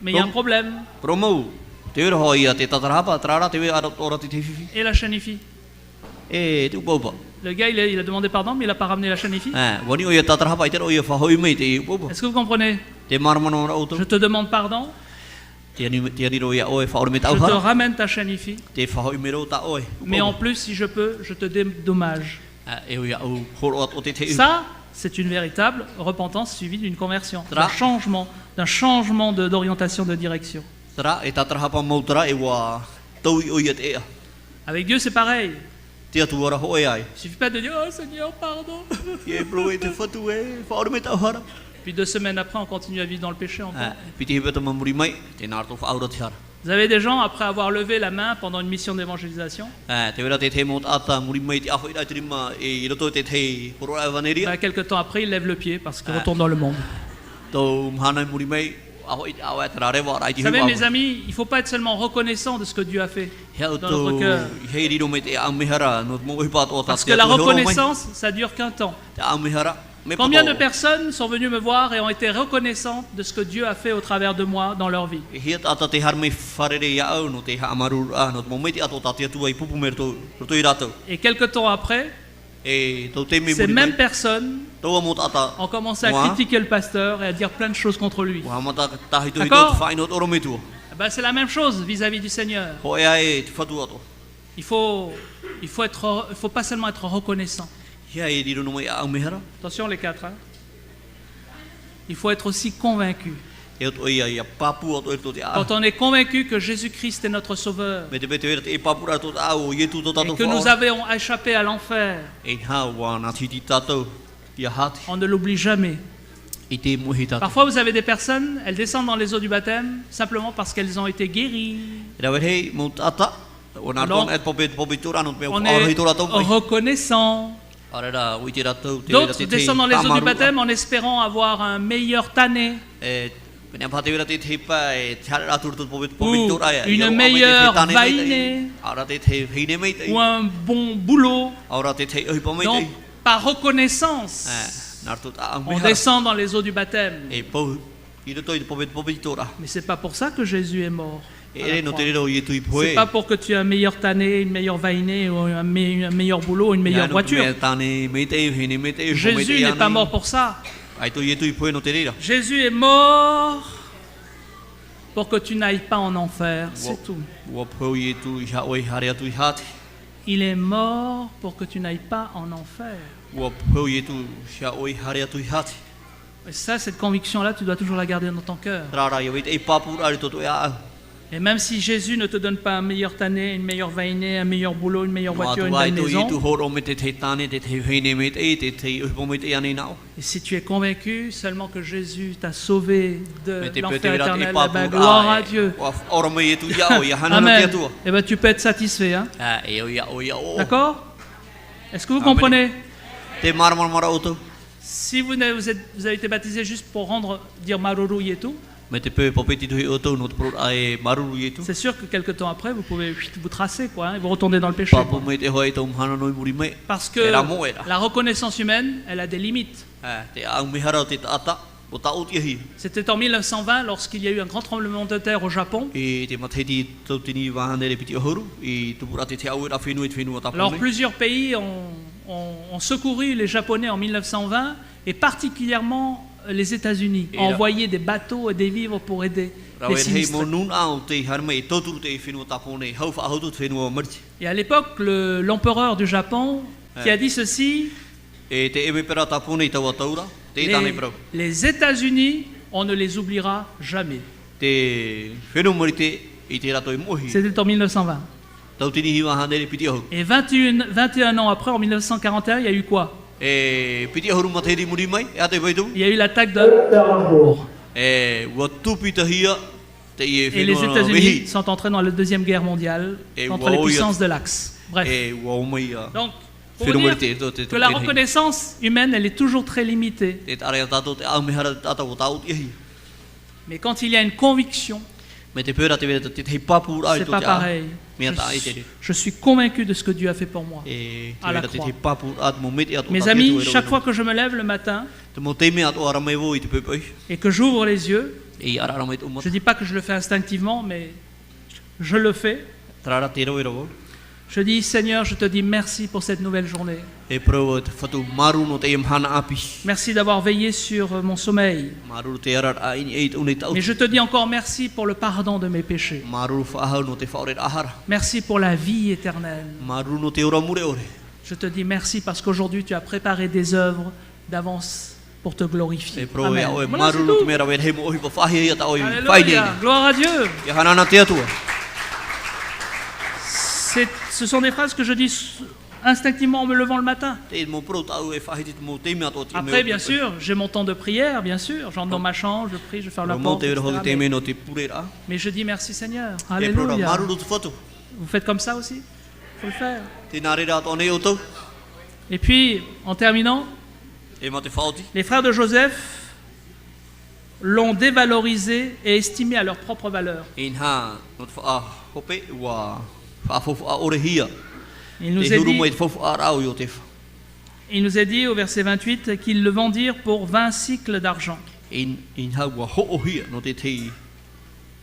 mais il y a un problème. Promo. Te vera ho ia te tatarahapa trara te vera ora te fifi. Et la chenifie? E te upo upo. Le gars, il a demandé pardon, mais il n'a pas ramené la chenifie. Wani o ia tatarahapa i te o ia whahoi mai te upo upo. Est-ce que vous comprenez? Te marmano ora auto. Je te demande pardon, Tiani ro ia oe whaore me Je tau te hara. ramène ta chaîne IFI, Te whahoi me ro ta oe. mais en plus, si je peux, je te dédommage. E o ia au horo at o te te Ça, c'est une véritable repentance suivie d'une conversion, Tra. d'un changement d'orientation, de direction. Tara e tatara hapa mau tara e wa tau i o ia te ea. Avec Dieu, c'est pareil. Te atu wara hoe ai. Il suffit pas de dire « Oh Seigneur, pardon !» Ie bro e te whatu e whaore me tau hara. Puis 2 semaines après, on continue à vivre dans le péché encore. Piti hepeta mamuri mai, te nārto whaura te hara. Vous avez des gens, après avoir levé la main pendant une mission d'évangélisation, Te wera te te mot ata muri mai te aho i rai terima e i roto te te horo ai vaneria. quelques temps après, ils lèvent le pied parce qu'ils retournent dans le monde. Tau mhana muri mai aho i aho e tara rewa rai te Vous savez, hiwa. mes amis, il ne faut pas être seulement reconnaissant de ce que Dieu a fait Hea dans notre cœur. hei riro me te amihara no mo hipa o ta Parce que la reconnaissance, ça dure qu'un temps. Te amihara. Me Combien de pato. personnes sont venues me voir et ont été reconnaissantes de ce que Dieu a fait au travers de moi dans leur vie? E hia tata te har me wharere ia au no te ha amaru no mo me te ato ta te atu ai pupu mer to i rato. Et quelques temps après, E tau te me ces muri mêmes mai. personnes Tau mot ata. ont commencé à Moi. critiquer le pasteur et à dire plein de choses contre lui. Wa mata tahi to i D'accord. to whai no oro me tu. Eh ben, c'est la même chose vis-à-vis du Seigneur. Ho e ai te whatu ato. Il faut pas seulement être reconnaissant. Hia e riro no mai amihara. Attention les 4. Il faut être aussi convaincu. E to ia papu ato e to te a. Quand on est convaincu que Jésus-Christ est notre Sauveur Me te pete vera te e papu ra to a o ye tu to et tato que nous avons échappé à l'enfer, E ha wa na titi tato. Ia hati. on ne l'oublie jamais. I te muhi tato. Parfois, vous avez des personnes, elles descendent dans les eaux du baptême simplement parce qu'elles ont été guéries. Ra ver hei mo tata. O na Non. ton et pope tura no me On o est hei tora to mai. reconnaissant. Ara ra ui te rato te D'autres descendent dans les eaux du baptême en espérant avoir un meilleur tanné E pena pate vera te te pa e tara ra tur to pope Ou tura ia. une meilleure vainée. Ara te te hine mai te. ou un bon boulot. Ora te te oi pa mai Donc, te. par reconnaissance, Narto ta on amihara. descend dans les eaux du baptême. E po i roto i pope tura. Mais c'est pas pour ça que Jésus est mort. à la E no croix. te rero i tu i poe. C'est pas pour que tu aies un meilleur tanné, une meilleure vainée, ou un meilleur boulot, une meilleure voiture. Jésus n'est pas mort pour ça. Ai tu i tu i poe no te rera. Jésus est mort pour que tu n'ailles pas en enfer, c'est tout. Wa po i tu i ha oi hare atu i hati. Il est mort pour que tu n'ailles pas en enfer. Wa po i tu ha oi hare atu i hati. Et ça, cette conviction-là, tu dois toujours la garder dans ton cœur. Rara i wait e papu ra to to ya. Et même si Jésus ne te donne pas un meilleur tanné, une meilleure vainée, un meilleur boulot, une meilleure voiture, une belle tu i tu maison, horo me te te tane te te hine me te te po me te ani nao. et si tu es convaincu seulement que Jésus t'a sauvé de Me te l'enfer pete vera éternel, e eh papu. ben, gloire à Dieu. Wa oro me i tu ya o ya hana no te Amen. atu. Et ben, tu peux être satisfait, hein? E o ya o ya o. D'accord? Est-ce que vous Amen. comprenez? Te mar mara auto. Si vous avez été baptisé juste pour dire Maruru et tout, Me te pe popeti tu i auto no te pro ai maruru i tu. c'est sûr que quelque temps après, vous pouvez vous tracer, quoi, hein, et vous retourner dans le péché. Papu me te hoi to hana no i muri me. Parce que Era mo era. la reconnaissance humaine, elle a des limites. Te au mihara te tata o ta uti hi. C'était en 1920, lorsqu'il y a eu un grand tremblement de terre au Japon. E te mateti tau tini wahanere piti ohuru i tu pura te te au era whenua te whenua tapu Alors me. plusieurs pays ont secouru les Japonais en 1920 et particulièrement les États-Unis Et ont là- envoyé des bateaux et des vivres pour aider les Rawe hei sinistrés. mo nun au te harme e toturu te whenua tapu ne hau wha hau tu te whenua marti. Et à l'époque, l'empereur du Japon qui a dit ceci, E te ewe pera tapu ne i tau ataura. Te tane pro. les États-Unis, on ne les oubliera jamais. Te whenua marite i te rato i mohi. C'était en 1920. Tau tini hi wahanere piti ohuru. Et 21 ans après, en 1941, il y a eu quoi? E piti ohuru materi muri mai e ate vaitu. Il y a eu l'attaque de Pearl Harbor. E wa tupi te hia te i e Et les whenua États-Unis wehi. sont entrés dans la Deuxième Guerre mondiale Et contre les wow, puissances de l'Axe. Bref. E wa umai a. Donc, pour Whenua vous marite dire e to te que la te hei. reconnaissance humaine, elle est toujours très limitée. Te tare a tato te au mihara tata o tau te hi. Mais quand il y a une conviction, Me te pera te vera te te hei papu ai c'est to pas te a. pareil. Mea ta ai te re. Je suis convaincu de ce que Dieu a fait pour moi. E te À la vera te croix. hei papu at mo mete at o Mes tau amis, te tu e chaque ro fois que je me lève le matin te mo te mea to ara mai vo i te pepe. et que j'ouvre les yeux, E ara ara mai to mo. je ne dis pas que je le fais instinctivement, mais je le fais. Trara te ro ro. Je dis, Seigneur, je te dis merci pour cette nouvelle journée. E pro te fatu maru no te imhana api. Merci d'avoir veillé sur mon sommeil. Maru te arar a ini eit unei tau. Mais je te dis encore merci pour le pardon de mes péchés. Maru fa'ahau no te fa'ore ahara. Merci pour la vie éternelle. Maru no te ora mure ore. Je te dis merci parce qu'aujourd'hui tu as préparé des œuvres d'avance pour te glorifier. E pro Amen. e oe Voilà, c'est maru no te tout. mera we hemo ohi pa fahi ia ta oi fai nei. Alléluia. Gloire à Dieu. Ia hanana te atua. Ce sont des phrases que je dis instinctivement en me levant le matin. Te mo pro tau e fahi te mo te mea to te Après, bien sûr, j'ai mon temps de prière, bien sûr. J'entre dans ma chambre, je prie, je ferme la Mo porte. te etc. ro te me no te purera. Mais je dis merci Seigneur. E pro Alléluia. maru no te fatu. Vous faites comme ça aussi? Faut le faire. Te narera to nei o tau. Et puis, en terminant, E ma te fauti. les frères de Joseph l'ont dévalorisé et estimé à leur propre valeur. Inha no te fa hope wa fa fofu a ore hia. Il nous Te est huru mo dit, te fofu a rau yo te fa. il nous est dit au verset 28 qu'ils le vendirent pour 20 cycles d'argent. Inha wa ho hia no te te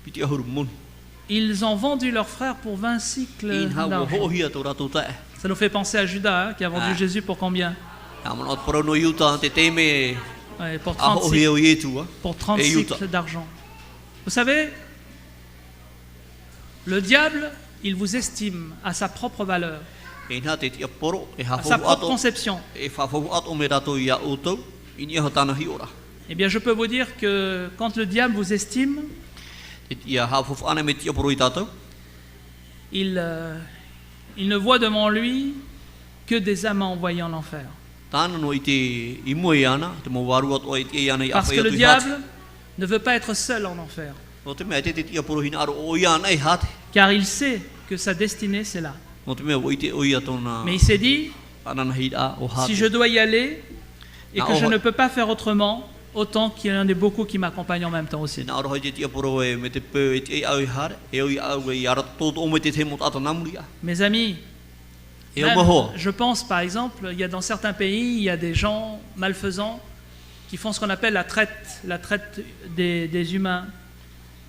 piti ahuru mon. Ils ont vendu leur frère pour 20 cycles Inha wa d'argent. ho hia to ratu ta. Ça nous fait penser à Judas hein, qui a vendu Ah. Jésus pour combien? Amon ot pro no yuta te te me Ouais, pour a 30 ho cycles, hia o yetu wa. pour 30 Et Utah. cycles d'argent. Vous savez, le diable, il vous estime à sa propre valeur, Inha te tia poro e ha à sa fofu propre ato. conception. E fa fofu ato me rato ia o tau. Ini ha tana hi ora. Eh bien, je peux vous dire que quand le diable vous estime, Te ia ha fofu ana me tia poro i tatou. il ne voit devant lui que des âmes envoyées en enfer. Tana no i te i mo i ana, te mo waru ato i te i ana i Parce apa que i le atu i hati. diable ne veut pas être seul en enfer, No te mea te tia poro hina aro o i ana i hati. car il sait que sa destinée, c'est là. No te mea o i te o i ato na Mais il s'est dit, anana hi a o si hati. je dois y aller et Ah, que je oh. ne peux pas faire autrement, autant qu'il y en ait beaucoup qui m'accompagnent en même temps aussi. Na aro hoi te tia poro e me te peu e te e au i hare. E o i au e ara toto o me te te mo ato namuri a. Mes amis, E o même, maho. je pense par exemple, il y a dans certains pays, il y a des gens malfaisants qui font ce qu'on appelle la traite des humains,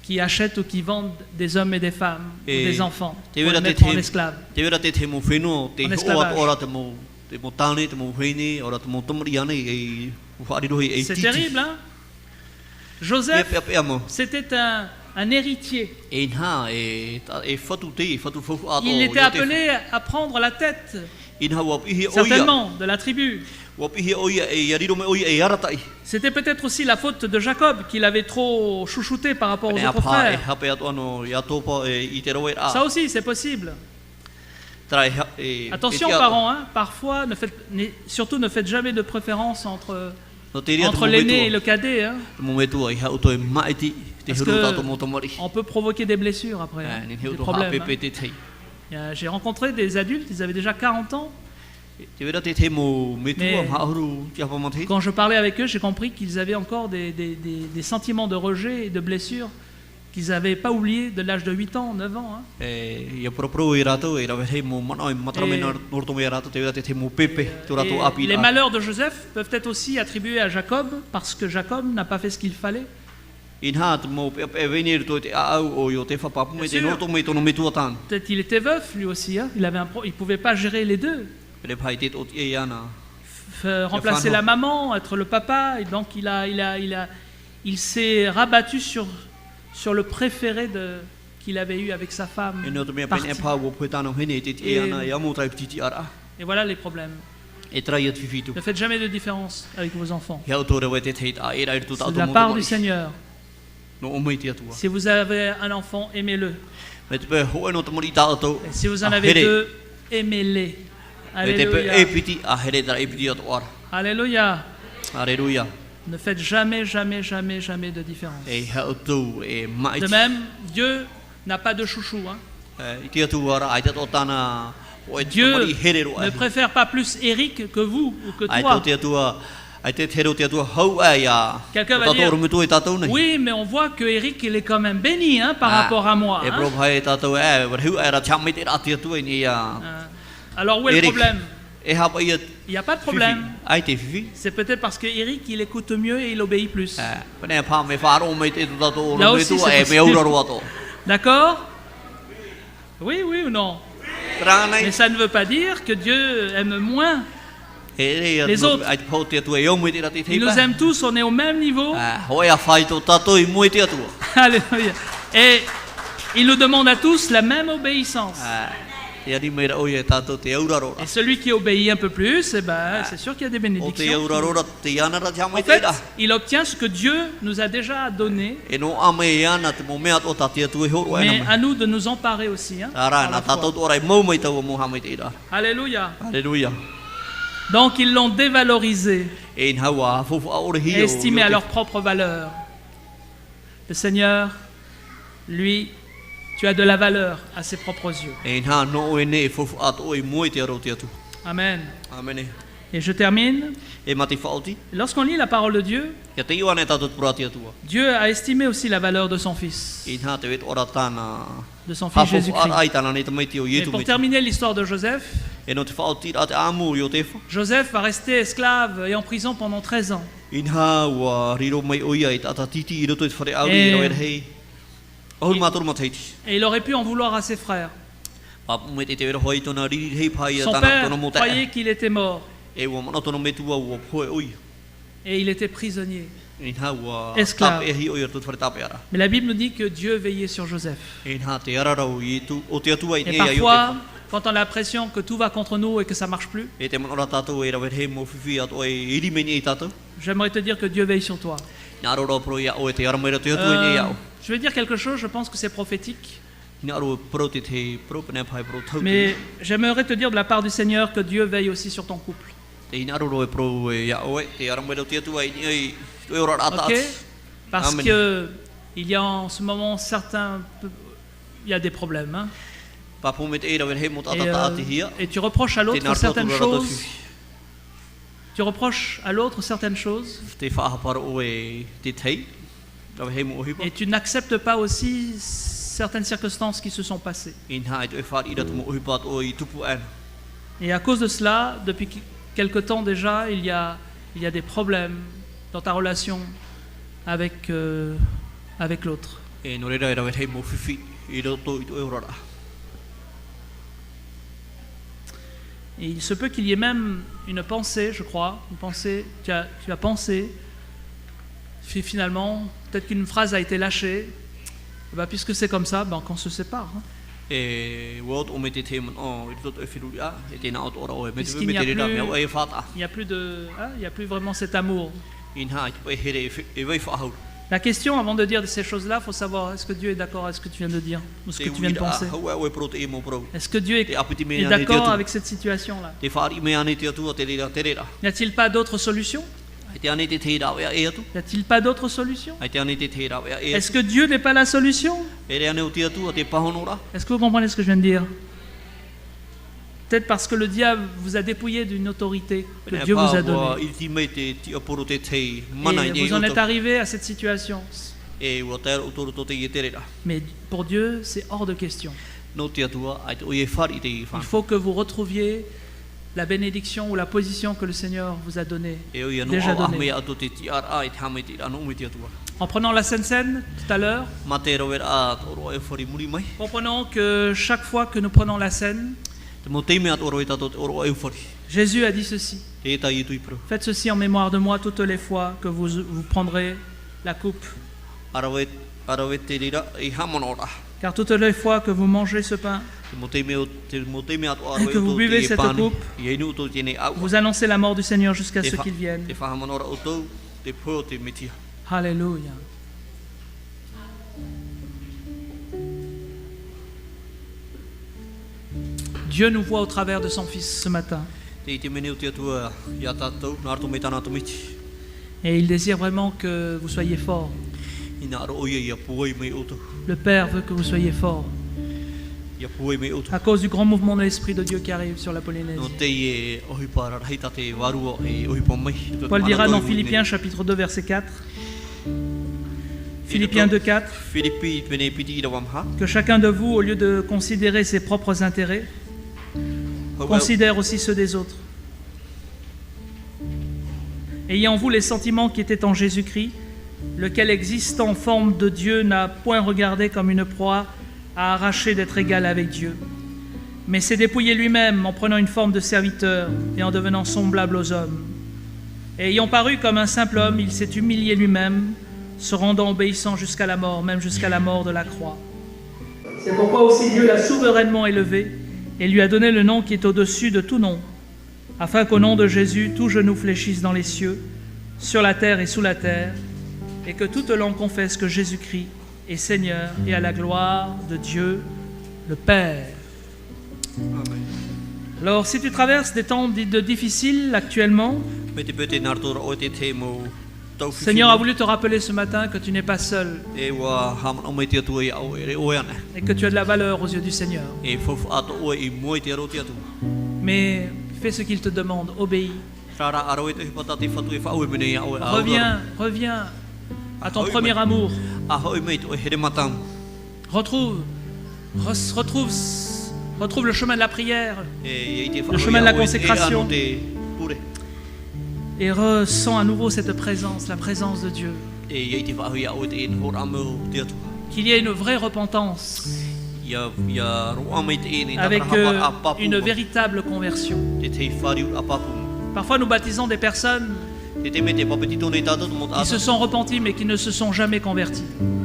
qui achètent ou qui vendent des hommes et des femmes, ou Et des enfants, te pour les vera te mettre en te esclaves. te vera te te mo whenua, te En ho esclavage. ora te mo tane, te mo whene, ora te mo tamari ana e whaarirohi e C'est titi. terrible, hein? Pea Joseph, pea pea mo. c'était un héritier. E nha e whatu te, e whatu fofu ato. Il était appelé à prendre la tête, Inha wa pihi oia. certainement, de la tribu. Wa pihi oia e yariro me oia e aratai. C'était peut-être aussi la faute de Jacob, qu'il avait trop chouchouté par rapport aux E autres apa e frères. hape atu ano ia topa e i te roe a. Ça aussi, c'est possible. Trai e Attention, e te ato. parents, hein, parfois, surtout ne faites jamais de préférence entre No te ria te entre mo l'aîné et metua. le cadet. Hein. Te mo metua i hauto e maiti te Parce huru que tato mo tamari. on peut provoquer des blessures après, hein, Ni des heu to problèmes. hape hein. pe te tei. J'ai rencontré des adultes, ils avaient déjà 40 ans. Te vera te te mo metua Mais- mahuru te apa matai. Quand je parlais avec eux, j'ai compris qu'ils avaient encore des sentiments de rejet et de blessures qu'ils n'avaient pas oubliés de l'âge de 8 ans, 9 ans. Hein. E ia pro i rato e rawe hei mo mana e matrame Et- norto me rato te vera te te mo pepe te rato Et api. les malheurs de Joseph peuvent être aussi attribués à Jacob parce que Jacob n'a pas fait ce qu'il fallait. Inha te mo pe pe venir to te a au o yo te fa papu me te Bien sûr. norto me tono metua tan. Peut-être qu'il était veuf lui aussi. Hein. Il ne pouvait pas gérer les deux. Pele pai te o te e ana. Remplacer Fano. la maman, être le papa. Et donc il s'est rabattu sur le préféré qu'il avait eu avec sa femme. E no te me partie. pen e pa wo pe tano hene te te Et- e ana e amo trai titi ara. Et voilà les problèmes. E trai at fifitu. Ne faites jamais de différence avec vos enfants. Ia to rewe te te a e rai tu C'est tato de la mo part tamari. du Seigneur. No o me te atua. Si vous avez un enfant, aimez-le. Me te pe ho e no tamari tato. Et si vous en Ah, avez here. deux, aimez-les. Me te pe e Alléluia. piti a here tara e piti ato ara. Alléluia. Alleluia. Ne faites jamais, jamais, jamais, jamais de différence. E ha tu e mai. De même, Dieu n'a pas de chouchou. Hein. I te atua ara ai te o tana o e Dieu tamari here ro ne ai. préfère pas plus Eric que vous ou que Ai toi. te atua ai te tero te atua hau ai a. Quelqu'un va Tato dire, ro me tu e tato nei. Oui, mais on voit que Eric, il est quand même béni hein, par Ah, rapport à moi. E hein. bro pai tato e wa hu ai ra cham te ra te atua ni a. Alors où est le Eric. problème? E ha pai Il n'y a pas de problème. Ai te fifi. C'est peut-être parce que Eric, il écoute mieux et il obéit plus. Pene pa me faro me te tato Là ro me aussi, tu c'est e me possible. ura ro ato. D'accord? Oui, oui ou non? Ranai. Mais ça ne veut pas dire que Dieu aime moins. Les Les autres. Il nous aime tous, on est au même niveau. Alléluia. Et il nous demande à tous la même obéissance. Et celui qui obéit un peu plus, eh ben, c'est sûr qu'il y a des bénédictions. En fait, il obtient ce que Dieu nous a déjà donné. Mais à nous de nous emparer aussi. Hein, par la foi. Alléluia. Alléluia. Donc ils l'ont dévalorisé et estimé à leur propre valeur. Le Seigneur, lui, tu as de la valeur à ses propres yeux. Amen. Amen. Et je termine. Lorsqu'on lit la parole de Dieu, Dieu a estimé aussi la valeur de son Fils. De son Fils Jésus-Christ. Et pour terminer l'histoire de Joseph, Joseph va rester esclave et en prison pendant 13 ans. Et il aurait pu en vouloir à ses frères. Son père croyait qu'il était mort. Et il était prisonnier, esclave. Mais la Bible nous dit que Dieu veillait sur Joseph. Et parfois, quand on a l'impression que tout va contre nous et que ça ne marche plus, j'aimerais te dire que Dieu veille sur toi. Je vais dire quelque chose, je pense que c'est prophétique. Mais j'aimerais te dire de la part du Seigneur que Dieu veille aussi sur ton couple. Okay? Parce que il y a en ce moment il y a des problèmes. Hein? Et tu reproches à l'autre certaines choses. Tu reproches à l'autre certaines choses. Et tu n'acceptes pas aussi certaines circonstances qui se sont passées. Et à cause de cela, depuis quelque temps déjà, il y a des problèmes dans ta relation avec l'autre. Et il se peut qu'il y ait même une pensée, je crois, tu as pensé, finalement, peut-être qu'une phrase a été lâchée, bah, puisque c'est comme ça, ben, qu'on se sépare. Hein. Puisqu'il n'y a plus vraiment cet amour. La question, avant de dire ces choses-là, il faut savoir, est-ce que Dieu est d'accord avec ce que tu viens de dire, ou ce que tu viens de penser? Est-ce que Dieu est d'accord avec cette situation-là? N'y a-t-il pas d'autre solution? Y a-t-il pas d'autre solution? Est-ce que Dieu n'est pas la solution? Est-ce que vous comprenez ce que je viens de dire? Peut-être parce que le diable vous a dépouillé d'une autorité que Dieu vous a donnée. Et vous en êtes arrivé à cette situation. Mais pour Dieu, c'est hors de question. Il faut que vous retrouviez la bénédiction ou la position que le Seigneur vous a donnée, déjà donnée. En prenant la Sainte Seine tout à l'heure, comprenons que chaque fois que nous prenons la Seine, Jésus a dit ceci: faites ceci en mémoire de moi toutes les fois que vous prendrez la coupe. Car toutes les fois que vous mangez ce pain et que vous buvez cette coupe, vous annoncez la mort du Seigneur jusqu'à ce qu'il vienne. Alléluia. Dieu nous voit au travers de son Fils ce matin. Et il désire vraiment que vous soyez forts. Le Père veut que vous soyez forts. À cause du grand mouvement de l'Esprit de Dieu qui arrive sur la Polynésie. Paul dira dans Philippiens chapitre 2 verset 4, Philippiens 2, 4, que chacun de vous, au lieu de considérer ses propres intérêts, considère aussi ceux des autres. Ayez en vous les sentiments qui étaient en Jésus-Christ, lequel existant en forme de Dieu n'a point regardé comme une proie à arracher d'être égal avec Dieu, mais s'est dépouillé lui-même en prenant une forme de serviteur et en devenant semblable aux hommes. Et ayant paru comme un simple homme, il s'est humilié lui-même, se rendant obéissant jusqu'à la mort, même jusqu'à la mort de la croix. C'est pourquoi aussi Dieu l'a souverainement élevé et lui a donné le nom qui est au-dessus de tout nom, afin qu'au nom de Jésus, tout genou fléchisse dans les cieux, sur la terre et sous la terre, et que toute langue confesse que Jésus-Christ est Seigneur et à la gloire de Dieu le Père. Amen. Alors, si tu traverses des temps difficiles actuellement, Me te pete nartora o te te mo tau le Seigneur a voulu te rappeler ce matin que tu n'es pas seul e wa ham o me te atu e au e o ana et que tu as de la valeur aux yeux du Seigneur. e fofu ato o e mo te aro te atu Mais fais ce qu'il te demande, obéis. rara aro e te hipata te fatu e fa o e mene ia o e au Reviens à ton premier amour. a ho e me te o e here matam Retrouve le chemin de la prière e te fa Le chemin de la consécration. te pure et ressens à nouveau cette présence, la présence de Dieu. e te fa ia o te en hor amo te atu Qu'il y ait une vraie repentance ia ro ame te en avec a papu une véritable conversion. te te fariu a papu Parfois nous baptisons des personnes te te me te papetito nei tatu mo qui se sont repenties mais qui ne se sont jamais converties.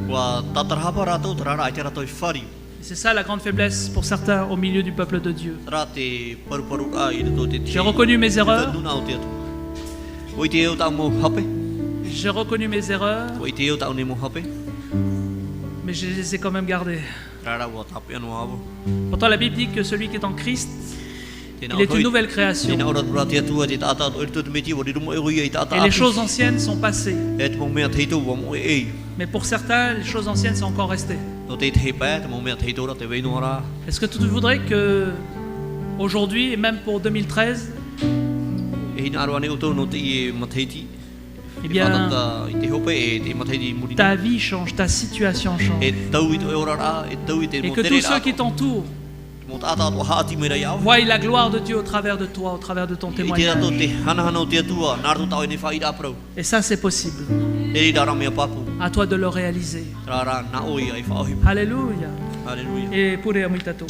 wa tatarhapa rato trara te rato fariu Et c'est ça la grande faiblesse pour certains au milieu du peuple de Dieu. Rate paru paru a i to te J'ai reconnu mes erreurs. Oi te o ta mo hape, J'ai reconnu mes erreurs, oi te o ta ne mo hape. mais je les ai quand même gardées. Rara wa tape anu avo. Pourtant la Bible dit que celui qui est en Christ, Il il est une nouvelle création. Ina ora rate atu te tata o te meti o ru mo e oi tata. Et les choses anciennes sont passées. Et mo me te to mo e. Mais pour certains, les choses anciennes sont encore restées. No te te pa te mo me te to ra te veino ora. Est-ce que tu voudrais que aujourd'hui et même pour 2013, E ina aro ne o to no te e mateti. eh bien, te hope e te mateti muri. ta vie change, ta situation change, E tau i to ora ra, e tau i te et mo que te tous ceux qui t'entourent mo tata o haati me ra ia. voient la gloire de Dieu au travers de toi, au travers de ton E te témoignage. rato te hana hana o te atua, narto tau ne faida pro. Et ça, c'est possible. E dara me papu. À toi de le réaliser. Rara na oi ai fa oi. Alléluia. Alléluia. Et pour les amitato.